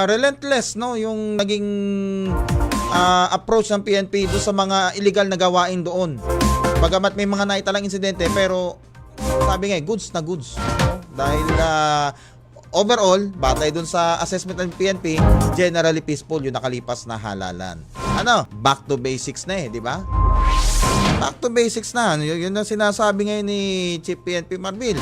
relentless, no, yung naging approach ng PNP do sa mga illegal na gawain doon. Bagamat may mga naitalang insidente, pero sabi nga, goods na goods, no? Dahil overall, batay dun sa assessment ng PNP, generally peaceful yung nakalipas na halalan. Ano? Back to basics na di ba? Back to basics na. Yun ang sinasabi ngayon ni Chief PNP Marbil.